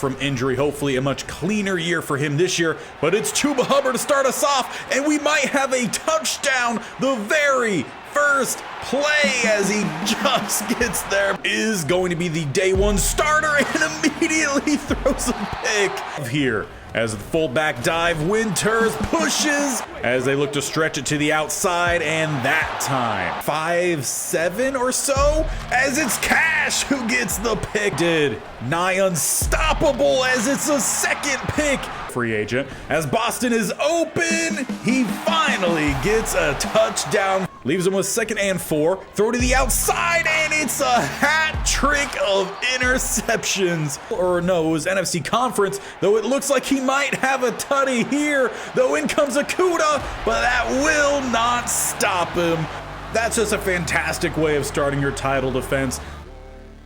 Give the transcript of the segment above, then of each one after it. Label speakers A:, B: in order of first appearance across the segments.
A: from injury. Hopefully a much cleaner year for him this year, but it's Chuba Hubbard to start us off, and we might have a touchdown the very first play as he just gets there. Is going to be the day one starter and immediately throws a pick here. As the fullback dive, Winters pushes as they look to stretch it to the outside, and that time 5-7 or so as it's Cash who gets the pick. Did nigh unstoppable as it's a second pick. Free agent as Boston is open. He finally gets a touchdown. Leaves him with 2nd and 4. Throw to the outside, and it's a hat trick of interceptions. Or no, it was NFC Conference, though it looks like he might have a tutty here. Though in comes Akuda, but that will not stop him. That's just a fantastic way of starting your title defense.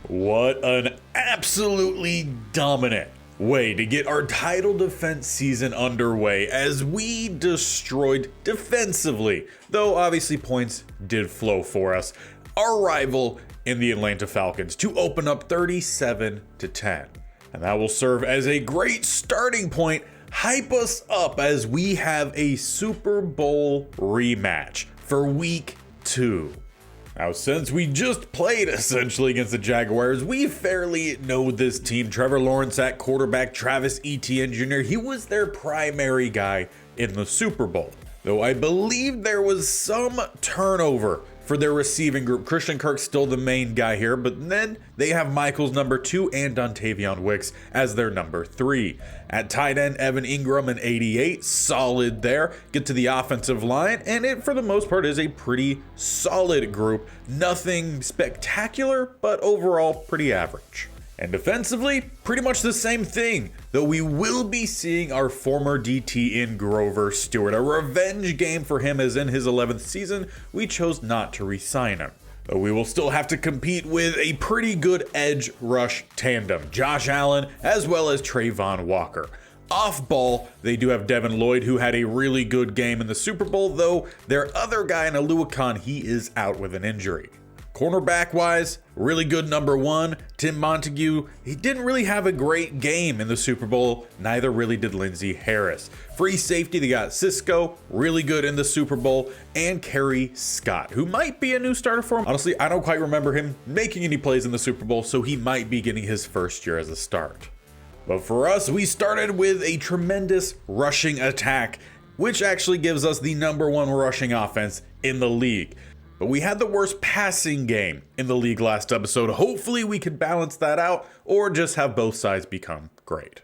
A: What an absolutely dominant way to get our title defense season underway as we destroyed defensively, though obviously points did flow for us, our rival in the Atlanta Falcons to open up 37-10. And that will serve as a great starting point, hype us up as we have a Super Bowl rematch for week 2. Now, since we just played essentially against the Jaguars, we fairly know this team. Trevor Lawrence at quarterback, Travis Etienne Jr., he was their primary guy in the Super Bowl. Though I believe there was some turnover for their receiving group. Christian Kirk's still the main guy here, but then they have Michael's number 2 and Dontavion Wicks as their number 3. At tight end, Evan Ingram and 88, solid there. Get to the offensive line, and it for the most part is a pretty solid group. Nothing spectacular, but overall pretty average. And defensively, pretty much the same thing, though we will be seeing our former DT in Grover Stewart. A revenge game for him, as in his 11th season, we chose not to re-sign him. Though we will still have to compete with a pretty good edge rush tandem, Josh Allen as well as Trayvon Walker. Off ball, they do have Devin Lloyd, who had a really good game in the Super Bowl, though their other guy in Aluakon, he is out with an injury. Cornerback wise, really good number 1, Tim Montague. He didn't really have a great game in the Super Bowl, neither really did Lindsey Harris. Free safety, they got Cisco, really good in the Super Bowl, and Kerry Scott, who might be a new starter for him. Honestly, I don't quite remember him making any plays in the Super Bowl, so he might be getting his first year as a start. But for us, we started with a tremendous rushing attack, which actually gives us the number 1 rushing offense in the league. But we had the worst passing game in the league last episode. Hopefully we could balance that out or just have both sides become great.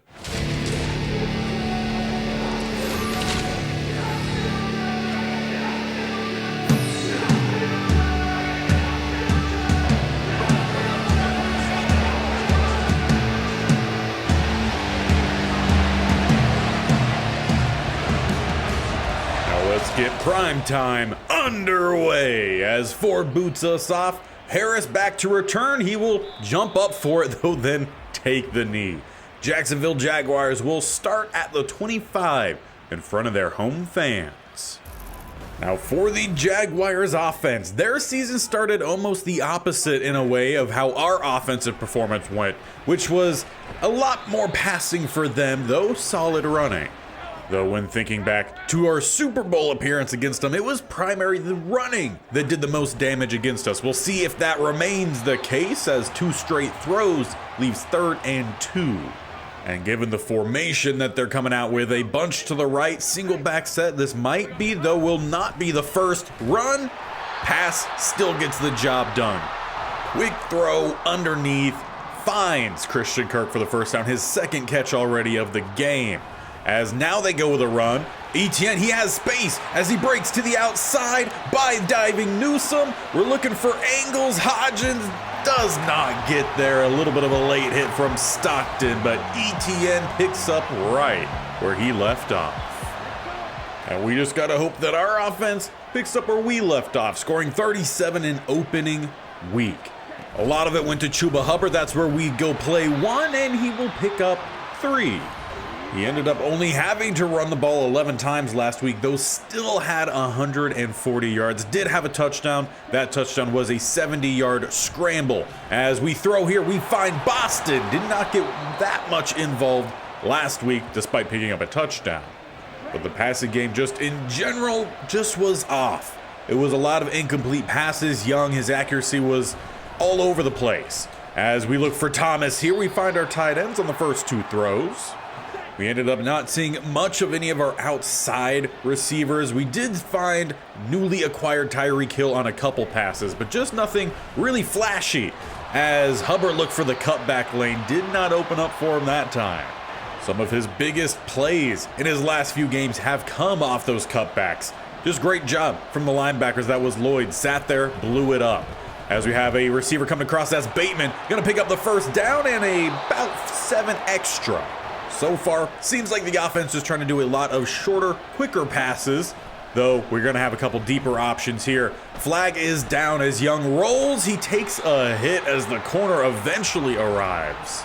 A: Get prime time underway as Ford boots us off. Harris back to return. He will jump up for it, though, then take the knee. Jacksonville Jaguars will start at the 25 in front of their home fans. Now for the Jaguars offense, their season started almost the opposite in a way of how our offensive performance went, which was a lot more passing for them, though solid running. Though when thinking back to our Super Bowl appearance against them, it was primarily the running that did the most damage against us. We'll see if that remains the case, as 2 straight throws leaves 3rd and 2. And given the formation that they're coming out with, a bunch to the right, single back set, this might be, though will not be, the first run. Pass still gets the job done. Quick throw underneath, finds Christian Kirk for the first down, his 2nd catch already of the game. As now they go with a run. Etienne, he has space as he breaks to the outside by diving Newsome. We're looking for angles. Hodgins does not get there. A little bit of a late hit from Stockton, but Etienne picks up right where he left off. And we just gotta hope that our offense picks up where we left off, scoring 37 in opening week. A lot of it went to Chuba Hubbard. That's where we go play 1, and he will pick up 3. He ended up only having to run the ball 11 times last week, though still had 140 yards. Did have a touchdown. That touchdown was a 70-yard scramble. As we throw here, we find Boston. Did not get that much involved last week, despite picking up a touchdown. But the passing game just in general just was off. It was a lot of incomplete passes. Young, his accuracy was all over the place. As we look for Thomas, here we find our tight ends on the first two throws. We ended up not seeing much of any of our outside receivers. We did find newly acquired Tyreek Hill on a couple passes, but just nothing really flashy. As Hubbard looked for the cutback lane, did not open up for him that time. Some of his biggest plays in his last few games have come off those cutbacks. Just great job from the linebackers. That was Lloyd. Sat there, blew it up. As we have a receiver coming across, that's Bateman. Gonna pick up the first down and about 7 extra. So far, seems like the offense is trying to do a lot of shorter, quicker passes, though we're going to have a couple deeper options here. Flag is down as Young rolls. He takes a hit as the corner eventually arrives.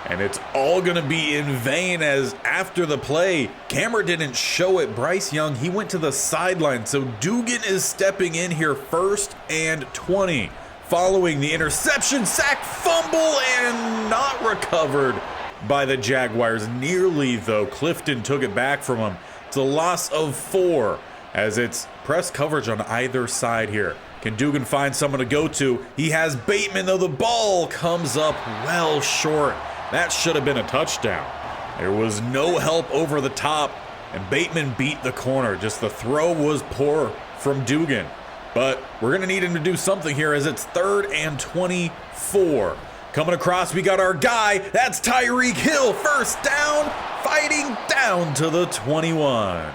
A: And it's all going to be in vain, as after the play, camera didn't show it. Bryce Young, he went to the sideline, so Dugan is stepping in here, 1st and 20. Following the interception, sack, fumble, and not recovered by the Jaguars. Nearly, though. Clifton took it back from him. It's a loss of 4, as it's press coverage on either side here. Can Dugan find someone to go to? He has Bateman, though the ball comes up well short. That should have been a touchdown. There was no help over the top, and Bateman beat the corner. Just the throw was poor from Dugan. But we're going to need him to do something here, as it's 3rd and 24. Coming across, we got our guy. That's Tyreek Hill. 1st down, fighting down to the 21.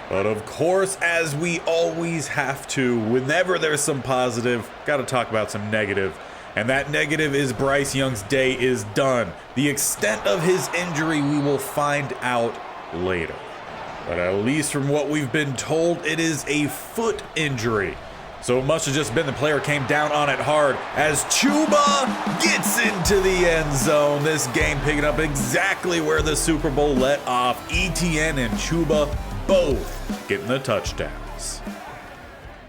A: But of course, as we always have to, whenever there's some positive, got to talk about some negative. And that negative is Bryce Young's day is done. The extent of his injury we will find out later. But at least from what we've been told, it is a foot injury. So it must have just been the player came down on it hard, as Chuba gets into the end zone. This game picking up exactly where the Super Bowl let off. ETN and Chuba both getting the touchdowns.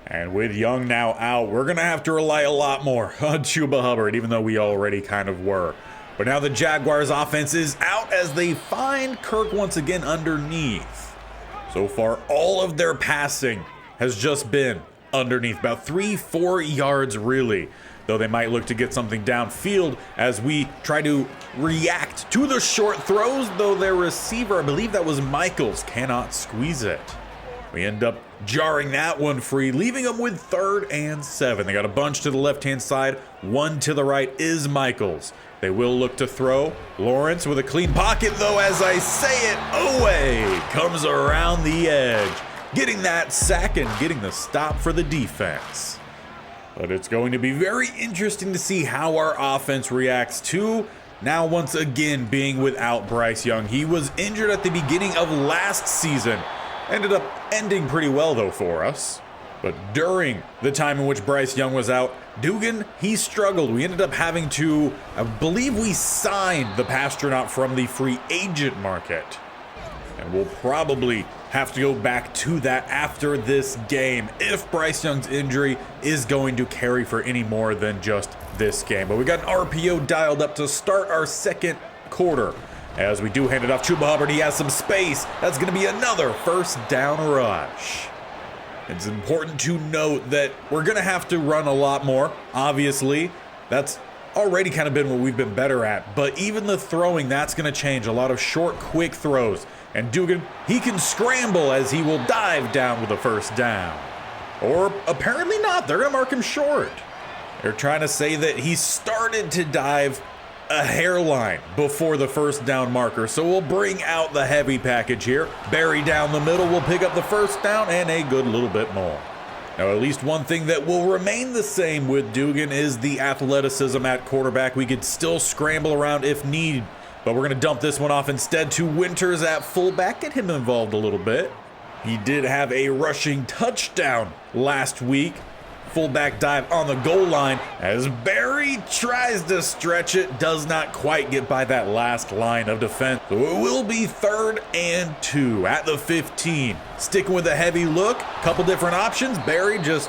A: And with Young now out, we're going to have to rely a lot more on Chuba Hubbard, even though we already kind of were. But now the Jaguars offense is out as they find Kirk once again underneath. So far, all of their passing has just been underneath, about 3-4 yards really, though they might look to get something downfield as we try to react to the short throws, though their receiver, I believe that was Michaels, cannot squeeze it. We end up jarring that one free, leaving them with 3rd and 7. They got a bunch to the left-hand side, 1 to the right is Michaels. They will look to throw. Lawrence with a clean pocket, though, as I say it, Owe comes around the edge, getting that sack and getting the stop for the defense. But it's going to be very interesting to see how our offense reacts to now once again being without Bryce Young. He was injured at the beginning of last season. Ended up ending pretty well though for us. But during the time in which Bryce Young was out, Dugan, he struggled. We ended up having to, I believe we signed the Pastronaut from the free agent market. And we'll probably have to go back to that after this game if Bryce Young's injury is going to carry for any more than just this game. But we got an RPO dialed up to start our second quarter. As we do hand it off, Chuba Hubbard, he has some space. That's going to be another 1st down rush. It's important to note that we're going to have to run a lot more. Obviously, that's already kind of been what we've been better at. But even the throwing, that's going to change. A lot of short, quick throws. And Dugan, he can scramble as he will dive down with a 1st down. Or apparently not. They're going to mark him short. They're trying to say that he started to dive a hairline before the 1st down marker. So we'll bring out the heavy package here. Barry down the middle will pick up the 1st down and a good little bit more. Now, at least one thing that will remain the same with Dugan is the athleticism at quarterback. We could still scramble around if need, but we're going to dump this one off instead to Winters at fullback, get him involved a little bit. He did have a rushing touchdown last week fullback dive on the goal line as Barry tries to stretch it, does not quite get by that last line of defense. So it will be 3rd and 2 at the 15. Sticking with a heavy look, couple different options, Barry just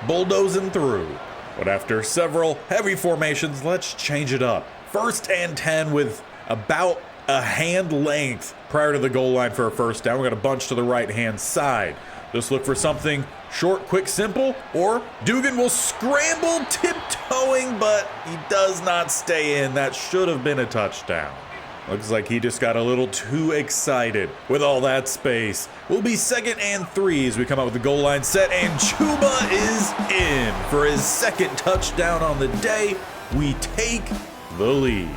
A: bulldozing through. But after several heavy formations, let's change it up. 1st and 10 with about a hand length prior to the goal line for a first down. We're going to bunch to the right-hand side. Just look for something short, quick, simple, or Dugan will scramble, tiptoeing, but he does not stay in. That should have been a touchdown. Looks like he just got a little too excited with all that space. We'll be 2nd and 3 as we come out with the goal line set, and Chuba is in for his 2nd touchdown on the day. We take the lead.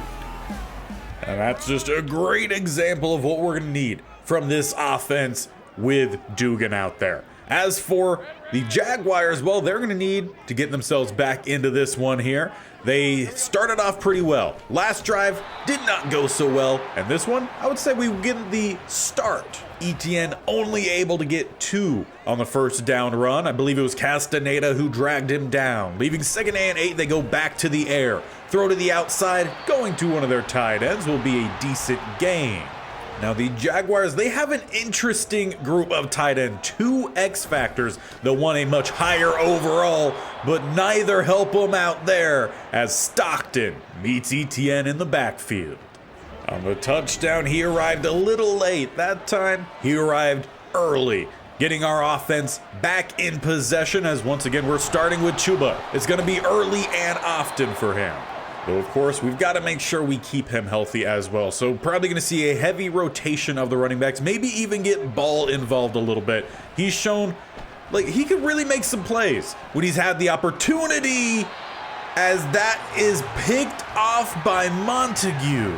A: And that's just a great example of what we're going to need from this offense with Dugan out there. As for the Jaguars, well, they're going to need to get themselves back into this one here. They started off pretty well. Last drive did not go so well. And this one, I would say we get the start. Etienne only able to get 2 on the first down run. I believe it was Castaneda who dragged him down. Leaving 2nd and 8, they go back to the air. Throw to the outside, going to one of their tight ends will be a decent gain. Now the Jaguars, they have an interesting group of tight end, 2 X factors that want a much higher overall, but neither help them out there as Stockton meets Etienne in the backfield. On the touchdown, he arrived a little late. That time, he arrived early, getting our offense back in possession as once again we're starting with Chuba. It's going to be early and often for him. Though, of course, we've got to make sure we keep him healthy as well. So probably going to see a heavy rotation of the running backs, maybe even get Ball involved a little bit. He's shown like he could really make some plays when he's had the opportunity, as that is picked off by Montague.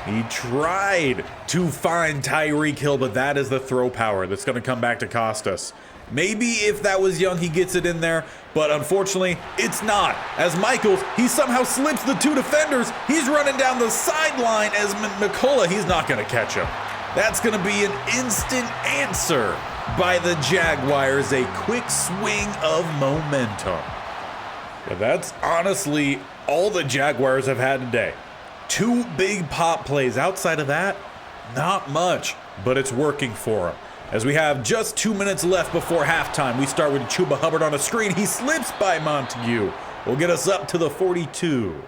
A: He tried to find Tyreek Hill, but that is the throw power that's going to come back to cost us. Maybe if that was Young, he gets it in there, but unfortunately, it's not. As Michaels, he somehow slips the 2 defenders. He's running down the sideline as McCullough, he's not going to catch him. That's going to be an instant answer by the Jaguars, a quick swing of momentum. But that's honestly all the Jaguars have had today. 2 big pop plays. Outside of that, not much, but it's working for them. As we have just 2 minutes left before halftime, we start with Chuba Hubbard on a screen. He slips by Montague. Will get us up to the 42.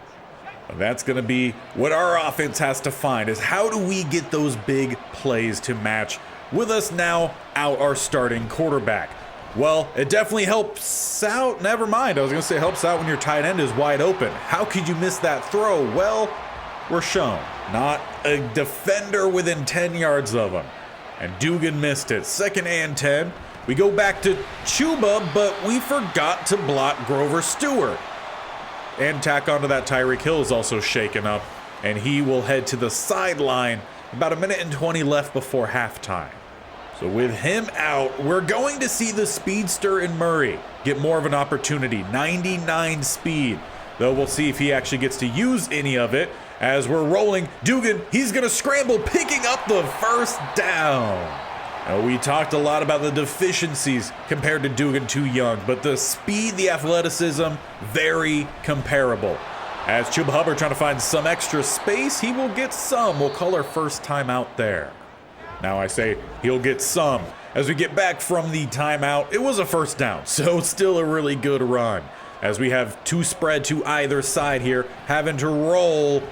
A: And that's going to be what our offense has to find, is how do we get those big plays to match with us now out our starting quarterback. Well, it definitely helps out. Never mind. I was going to say helps out when your tight end is wide open. How could you miss that throw? Well, we're shown. Not a defender within 10 yards of him. And Dugan missed it. 2nd and 10. We go back to Chuba, but we forgot to block Grover Stewart. And tack onto that, Tyreek Hill is also shaken up, and he will head to the sideline. About 1 minute and 20 left before halftime. So with him out, we're going to see the speedster in Murray get more of an opportunity. 99 speed. Though we'll see if he actually gets to use any of it. As we're rolling, Dugan, he's going to scramble, picking up the first down. Now, we talked a lot about the deficiencies compared to Dugan, too young, but the speed, the athleticism, very comparable. As Chuba Hubbard trying to find some extra space, he will get some. We'll call our first time out there. Now I say he'll get some. As we get back from the timeout, it was a first down, so still a really good run. As we have 2 spread to either side here, having to roll.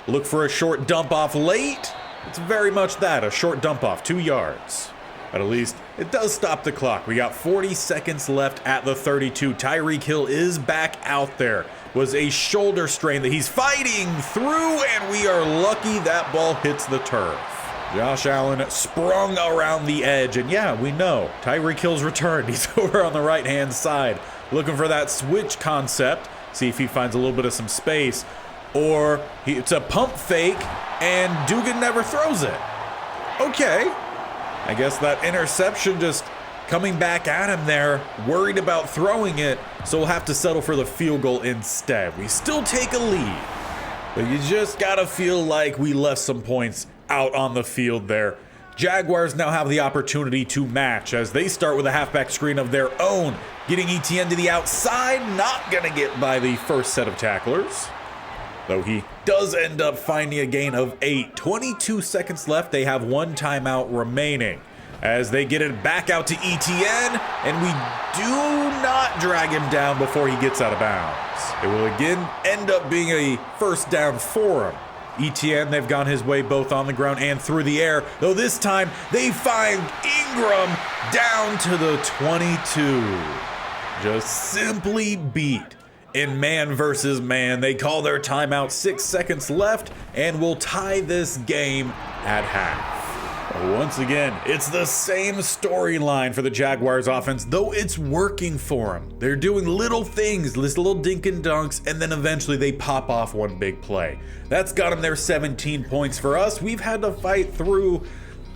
A: Look for a short dump off late. It's very much that, a short dump off, 2 yards. But at least it does stop the clock. We got 40 seconds left at the 32. Tyreek Hill is back out there. Was a shoulder strain that he's fighting through, and we are lucky that ball hits the turf. Josh Allen sprung around the edge, and yeah, we know Tyreek Hill's returned. He's over on the right-hand side, looking for that switch concept. See if he finds a little bit of some space. Or it's a pump fake, and Dugan never throws it. Okay. I guess that interception just coming back at him there, worried about throwing it, so we'll have to settle for the field goal instead. We still take a lead, but you just gotta feel like we left some points out on the field there. Jaguars now have the opportunity to match as they start with a halfback screen of their own. Getting Etienne to the outside, not going to get by the first set of tacklers. Though he does end up finding a gain of 8. 22 seconds left, they have 1 timeout remaining. As they get it back out to Etienne, and we do not drag him down before he gets out of bounds. It will again end up being a first down for him. Etienne, they've gone his way both on the ground and through the air, though this time they find Ingram down to the 22. Just simply beat in man versus man. They call their timeout, 6 seconds left, and will tie this game at half. Once again, it's the same storyline for the Jaguars offense, though it's working for them. They're doing little things, this little dink and dunks, and then eventually they pop off one big play. That's got them their 17 points. For us, we've had to fight through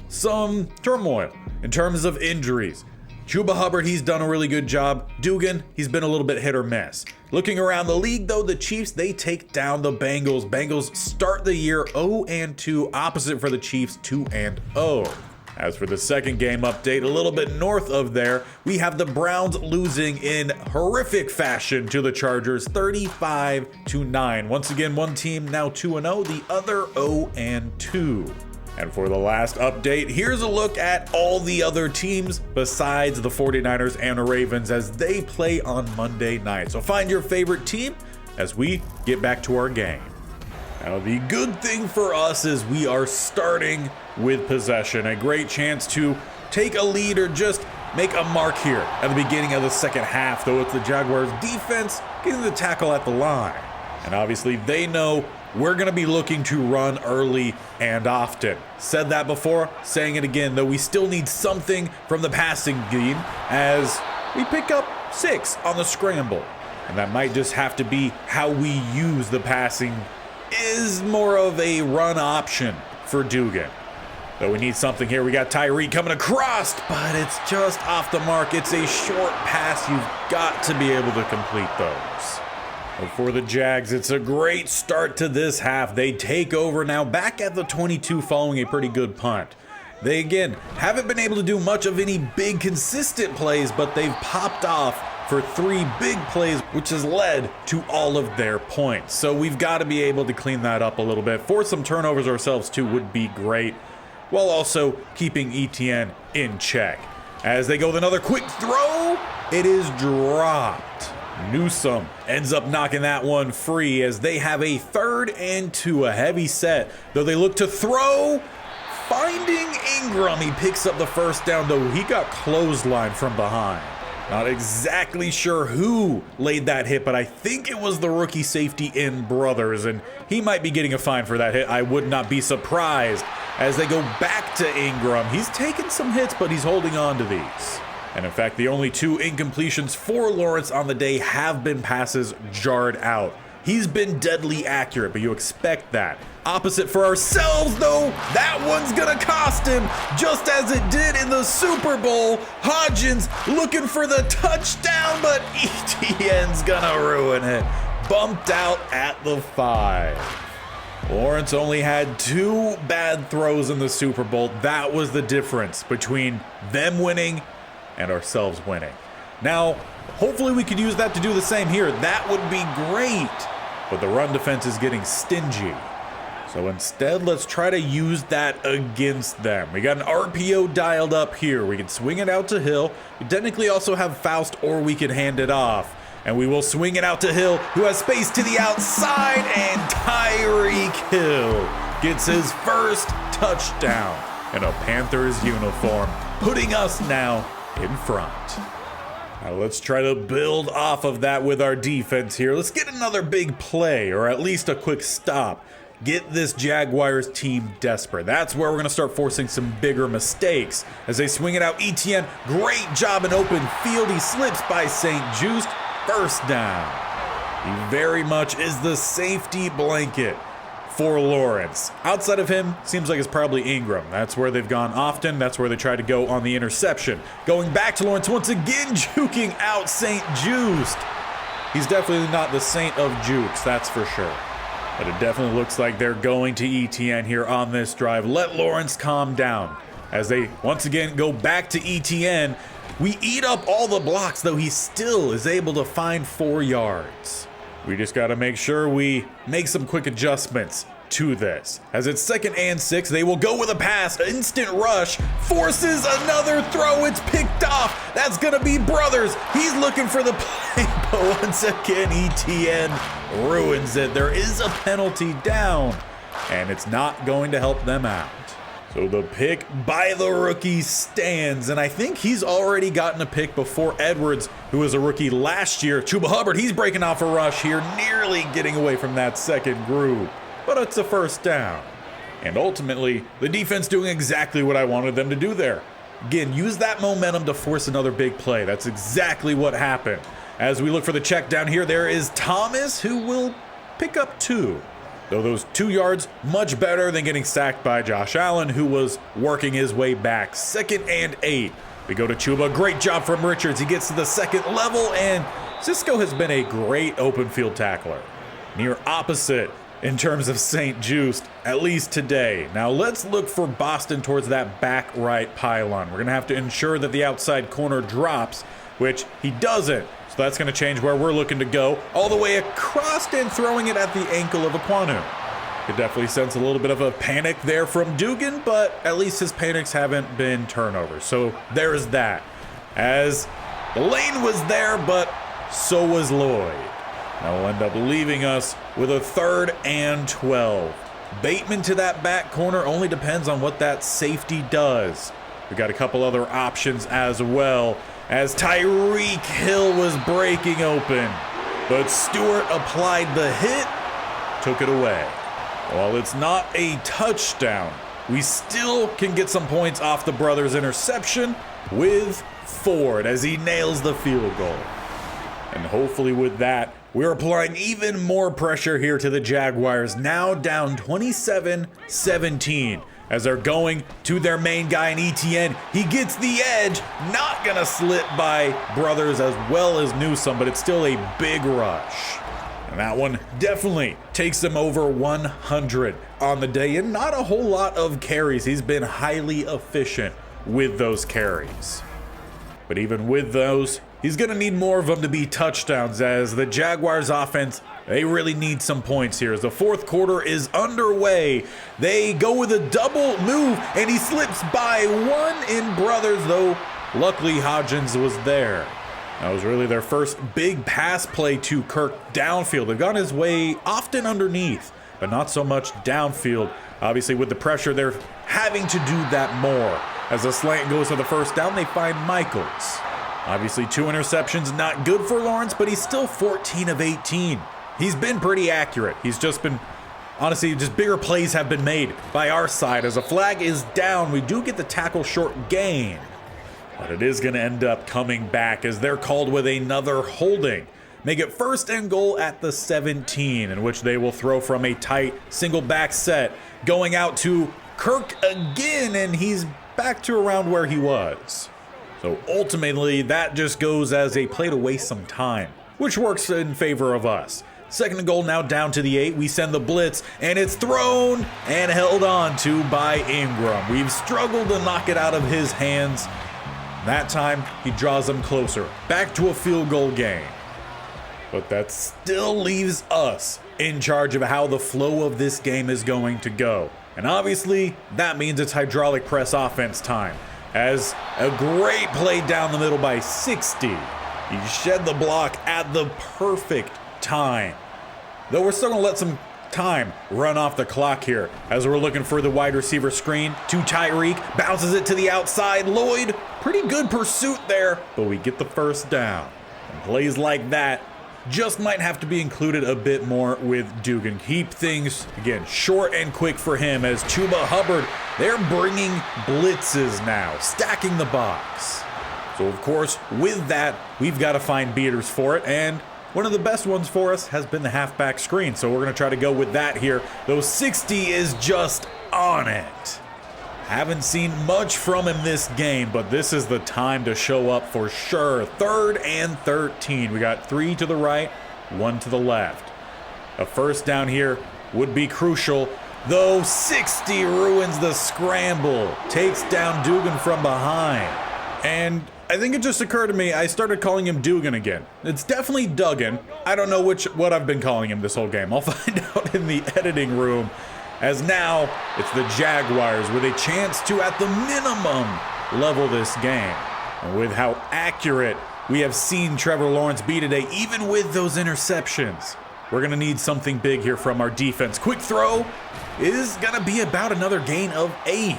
A: some turmoil in terms of injuries. Chuba Hubbard, he's done a really good job. Dugan, he's been a little bit hit or miss. Looking around the league, though, the Chiefs, they take down the Bengals. Bengals start the year 0-2, opposite for the Chiefs, 2-0. As for the second game update, a little bit north of there, we have the Browns losing in horrific fashion to the Chargers, 35-9. Once again, one team now 2-0, the other 0-2. And for the last update, here's a look at all the other teams besides the 49ers and the Ravens as they play on Monday night. So find your favorite team as we get back to our game. Now, the good thing for us is we are starting with possession. A great chance to take a lead or just make a mark here at the beginning of the second half, though it's the Jaguars defense getting the tackle at the line. And obviously they know we're going to be looking to run early and often. Said that before, saying it again, though we still need something from the passing game as we pick up 6 on the scramble. And that might just have to be how we use the passing is more of a run option for Dugan. Though we need something here. We got Tyreek coming across, but it's just off the mark. It's a short pass. You've got to be able to complete those. For the Jags, it's a great start to this half. They take over now back at the 22 following a pretty good punt. They, again, haven't been able to do much of any big consistent plays, but they've popped off for 3 big plays, which has led to all of their points. So we've got to be able to clean that up a little bit. Force some turnovers ourselves, too, would be great, while also keeping Etienne in check. As they go with another quick throw, it is dropped. Newsome ends up knocking that one free as they have a 3rd and 2, a heavy set. Though they look to throw, finding Ingram, he picks up the first down, though he got clotheslined from behind. Not exactly sure who laid that hit, but I think it was the rookie safety in Brothers, and he might be getting a fine for that hit. I would not be surprised as they go back to Ingram. He's taken some hits, but he's holding on to these. And in fact, the only 2 incompletions for Lawrence on the day have been passes jarred out. He's been deadly accurate, but you expect that. Opposite for ourselves, though, that one's gonna cost him, just as it did in the Super Bowl. Hodgins looking for the touchdown, but Etienne's gonna ruin it. Bumped out at the 5. Lawrence only had 2 bad throws in the Super Bowl. That was the difference between them winning and ourselves winning. Now, hopefully we could use that to do the same here. That would be great, but the run defense is getting stingy. So instead, let's try to use that against them. We got an RPO dialed up here. We can swing it out to Hill. We technically also have Faust, or we could hand it off. And we will swing it out to Hill, who has space to the outside, and Tyreek Hill gets his first touchdown in a Panthers uniform, putting us now in front. Now let's try to build off of that with our defense here. Let's get another big play, or at least a quick stop. Get this Jaguars team desperate. That's where we're going to start forcing some bigger mistakes. As they swing it out, Etienne, great job in open field. He slips by St. Just, first down. He very much is the safety blanket for Lawrence. Outside of him, seems like it's probably Ingram. That's where they've gone often. That's where they try to go on the interception. Going back to Lawrence once again, juking out St. Just. He's definitely not the saint of jukes, that's for sure. But it definitely looks like they're going to Etienne here on this drive. Let Lawrence calm down. as they once again go back to ETN. We eat up all the blocks, though he still is able to find 4 yards. We just got to make sure we make some quick adjustments to this. As it's 2nd and 6, they will go with a pass. Instant rush forces another throw. It's picked off. That's going to be Brothers. He's looking for the play, but once again, ETN ruins it. There is a penalty down, and it's not going to help them out. So the pick by the rookie stands, and I think he's already gotten a pick before Edwards, who was a rookie last year. Chuba Hubbard, he's breaking off a rush here, nearly getting away from that second group. But it's a first down. And ultimately, the defense doing exactly what I wanted them to do there. Again, use that momentum to force another big play. That's exactly what happened. As we look for the check down here, there is Thomas, who will pick up 2. Though those 2 yards, much better than getting sacked by Josh Allen, who was working his way back. 2nd and 8. We go to Chuba. Great job from Richards. He gets to the 2nd level, and Cisco has been a great open field tackler. Near opposite in terms of St. Just, at least today. Now let's look for Boston towards that back right pylon. We're going to have to ensure that the outside corner drops, which he doesn't. So that's going to change where we're looking to go, all the way across and throwing it at the ankle of Aquanu. Could definitely sense a little bit of a panic there from Dugan, but at least his panics haven't been turnovers. So there's that. As the lane was there, but so was Lloyd. That will end up leaving us with a 3rd and 12. Bateman to that back corner only depends on what that safety does. We got a couple other options as well, as Tyreek Hill was breaking open, but Stewart applied the hit, took it away. While it's not a touchdown, we still can get some points off the Brothers' interception with Ford as he nails the field goal. And hopefully with that, we're applying even more pressure here to the Jaguars, now down 27-17 as they're going to their main guy in ETN. He gets the edge, not gonna slip by Brothers as well as Newsome, but it's still a big rush. And that one definitely takes him over 100 on the day, and not a whole lot of carries. He's been highly efficient with those carries. But even with those, he's going to need more of them to be touchdowns, as the Jaguars offense, they really need some points here. As the 4th quarter is underway, they go with a double move, and he slips by one in Brothers, though luckily Hodgins was there. That was really their first big pass play to Kirk downfield. They've gone his way often underneath, but not so much downfield. Obviously, with the pressure, they're having to do that more. As the slant goes for the first down, they find Michaels. Obviously, 2 interceptions, not good for Lawrence, but he's still 14 of 18. He's been pretty accurate. He's just been, honestly, just bigger plays have been made by our side. As a flag is down, we do get the tackle short gain, but it is going to end up coming back as they're called with another holding. Make it 1st and goal at the 17, in which they will throw from a tight single back set, going out to Kirk again, and he's back to around where he was. So ultimately, that just goes as a play to waste some time, which works in favor of us. 2nd and goal now down to the 8. We send the blitz, and it's thrown and held on to by Ingram. We've struggled to knock it out of his hands. That time, he draws them closer, back to a field goal game. But that still leaves us in charge of how the flow of this game is going to go. And obviously, that means it's hydraulic press offense time. As a great play down the middle by 60. He shed the block at the perfect time. Though we're still going to let some time run off the clock here as we're looking for the wide receiver screen to Tyreek. Bounces it to the outside. Lloyd, pretty good pursuit there, but we get the first down. And plays like that just might have to be included a bit more with Dugan. Keep things, again, short and quick for him as Chuba Hubbard, they're bringing blitzes now, stacking the box. So, of course, with that, we've got to find beaters for it, and one of the best ones for us has been the halfback screen, so we're going to try to go with that here, though 60 is just on it. Haven't seen much from him this game, but this is the time to show up for sure. 3rd and 13. We got 3 to the right, 1 to the left. A first down here would be crucial though 60 ruins the scramble, takes down Dugan from behind. And I think it just occurred to me, I started calling him Dugan again. It's definitely Duggan. I don't know what I've been calling him this whole game. I'll find out in the editing room, as now it's the Jaguars with a chance to, at the minimum, level this game. And with how accurate we have seen Trevor Lawrence be today, even with those interceptions, we're going to need something big here from our defense. Quick throw is going to be about another gain of 8.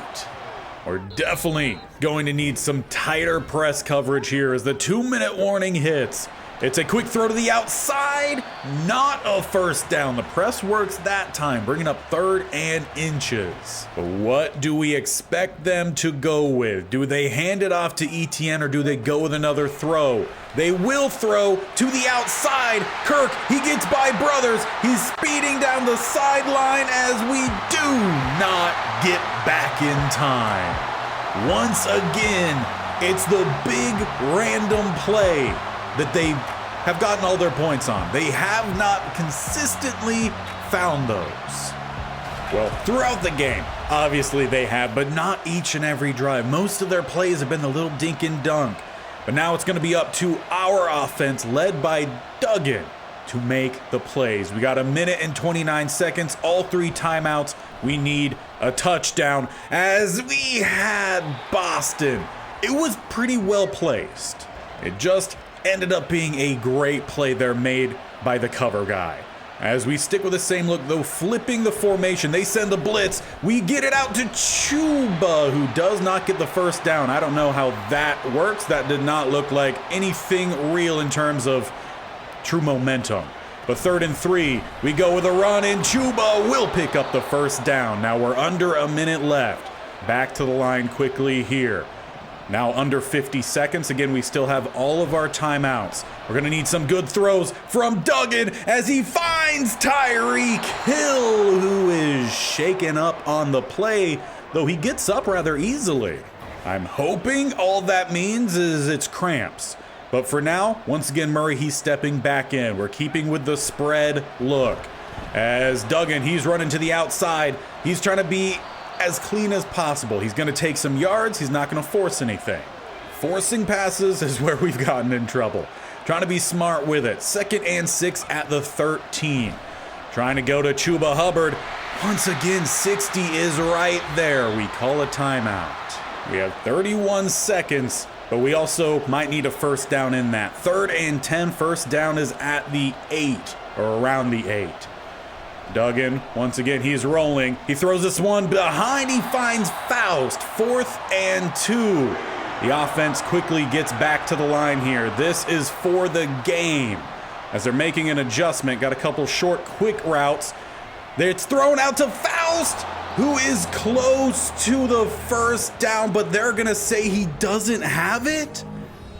A: We're definitely going to need some tighter press coverage here as the 2-minute warning hits. It's a quick throw to the outside, not a first down. The press works that time, bringing up 3rd and inches. But what do we expect them to go with? Do they hand it off to ETN or do they go with another throw? They will throw to the outside. Kirk, he gets by Brothers. He's speeding down the sideline as we do not get back in time. Once again, it's the big random play that they have gotten all their points on. They have not consistently found those. Well, throughout the game, obviously they have, but not each and every drive. Most of their plays have been the little dink and dunk. But now it's going to be up to our offense, led by Duggan, to make the plays. We got 1 minute and 29 seconds, all 3 timeouts. We need a touchdown as we had Boston. It was pretty well placed. It just ended up being a great play there made by the cover guy. As we stick with the same look, though, flipping the formation, they send the blitz. We get it out to Chuba, who does not get the first down. I don't know how that works. That did not look like anything real in terms of true momentum. But 3rd and 3, we go with a run, and Chuba will pick up the first down. Now we're under 1 minute left. Back to the line quickly here. Now under 50 seconds. Again, we still have all of our timeouts. We're going to need some good throws from Duggan as he finds Tyreek Hill, who is shaken up on the play, though he gets up rather easily. I'm hoping all that means is it's cramps. But for now, once again, Murray, he's stepping back in. We're keeping with the spread look. As Duggan, he's running to the outside. He's trying to be as clean as possible. He's going to take some yards. He's not going to force anything. Forcing passes is where we've gotten in trouble. Trying to be smart with it. 2nd and 6 at the 13. Trying to go to Chuba Hubbard. Once again, 60 is right there. We call a timeout. We have 31 seconds, but we also might need a first down in that. 3rd and 10, first down is at the 8, or around the 8. Duggan, once again, he's rolling. He throws this one behind. He finds Faust. 4th and 2. The offense quickly gets back to the line here. This is for the game. As they're making an adjustment, got a couple short, quick routes. It's thrown out to Faust, who is close to the first down, but they're going to say he doesn't have it.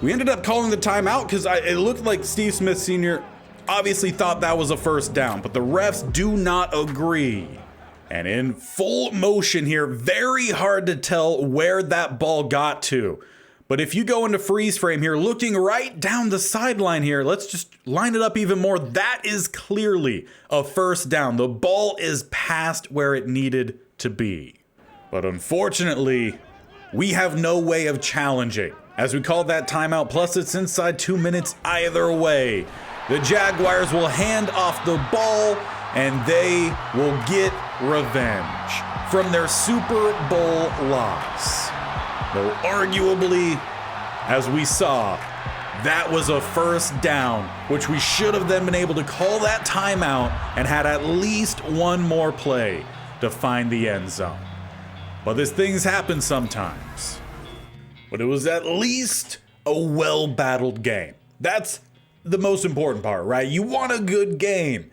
A: We ended up calling the timeout because it looked like Steve Smith Sr. obviously thought that was a first down, but the refs do not agree. And in full motion here, very hard to tell where that ball got to. But if you go into freeze frame here, looking right down the sideline here, let's just line it up even more. That is clearly a first down. The ball is past where it needed to be. But unfortunately, we have no way of challenging, as we call that timeout, plus it's inside 2 minutes either way. The Jaguars will hand off the ball, and they will get revenge from their Super Bowl loss. Though arguably, as we saw, that was a first down, which we should have then been able to call that timeout and had at least one more play to find the end zone. But these things happen sometimes. But it was at least a well-battled game. That's the most important part, right? You want a good game.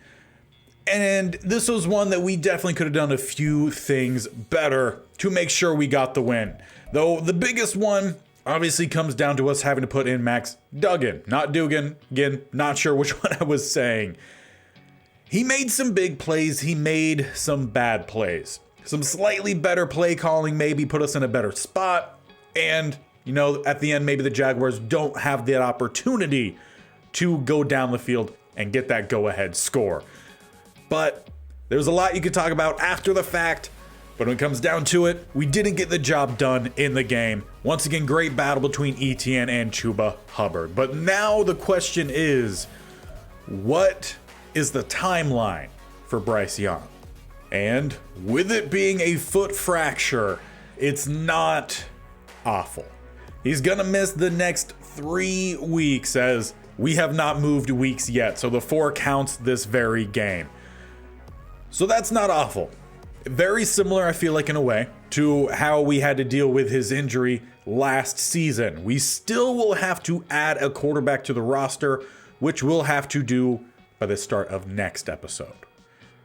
A: And this was one that we definitely could have done a few things better to make sure we got the win. Though the biggest one obviously comes down to us having to put in Max Duggan, not Dugan. Again, not sure which one I was saying. He made some big plays. He made some bad plays. Some slightly better play calling maybe put us in a better spot. And, you know, at the end, maybe the Jaguars don't have that opportunity to go down the field and get that go-ahead score. But There's a lot you could talk about after the fact, but when it comes down to it, we didn't get the job done in the game. Once again, great battle between Etienne and Chuba Hubbard. But now the question is, what is the timeline for Bryce Young? And with it being a foot fracture, it's not awful. He's gonna miss the next 3 weeks, as we have not moved weeks yet, so the 4 counts this very game. So that's not awful. Very similar, I feel like, in a way, to how we had to deal with his injury last season. We still will have to add a quarterback to the roster, which we'll have to do by the start of next episode.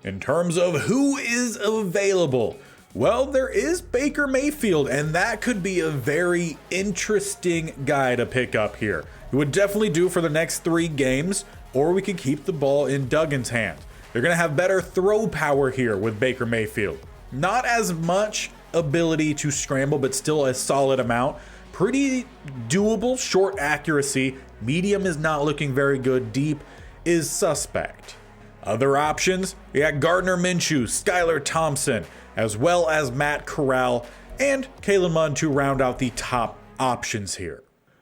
A: In terms of who is available, well, there is Baker Mayfield, and that could be a very interesting guy to pick up here. It would definitely do for the next 3 games, or we could keep the ball in Duggan's hands. They're going to have better throw power here with Baker Mayfield. Not as much ability to scramble, but still a solid amount. Pretty doable, short accuracy. Medium is not looking very good. Deep is suspect. Other options, we got Gardner Minshew, Skylar Thompson, as well as Matt Corral and Kalen Mond to round out the top options here.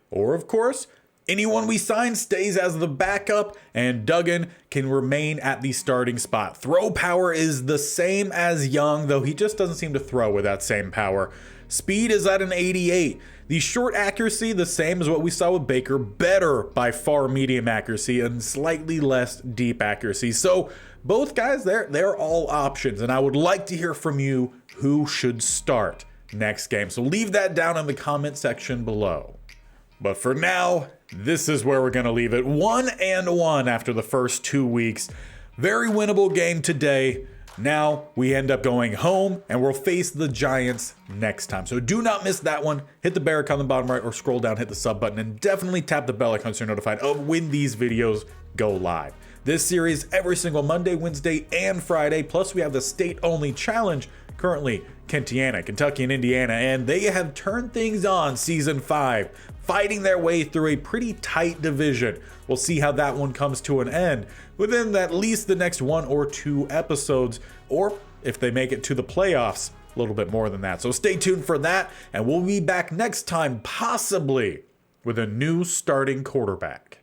A: Or, of course, anyone we sign stays as the backup, and Duggan can remain at the starting spot. Throw power is the same as Young, though he just doesn't seem to throw with that same power. Speed is at an 88. The short accuracy, the same as what we saw with Baker, better by far medium accuracy and slightly less deep accuracy. So both guys, they're all options, and I would like to hear from you who should start next game. So leave that down in the comment section below. But for now, this is where we're going to leave it. 1-1 after the first 2 weeks. Very winnable game today. Now we end up going home, and we'll face the Giants next time. So do not miss that one. Hit the bear icon on the bottom right, or scroll down, hit the sub button, and definitely tap the bell icon so you're notified of when these videos go live. This series every single Monday, Wednesday, and Friday. Plus we have the state-only challenge currently. Kentiana, Kentucky, and Indiana, and they have turned things on season 5, fighting their way through a pretty tight division. We'll see how that one comes to an end within at least the next 1 or 2 episodes, or if they make it to the playoffs, a little bit more than that. So stay tuned for that, and we'll be back next time, possibly with a new starting quarterback.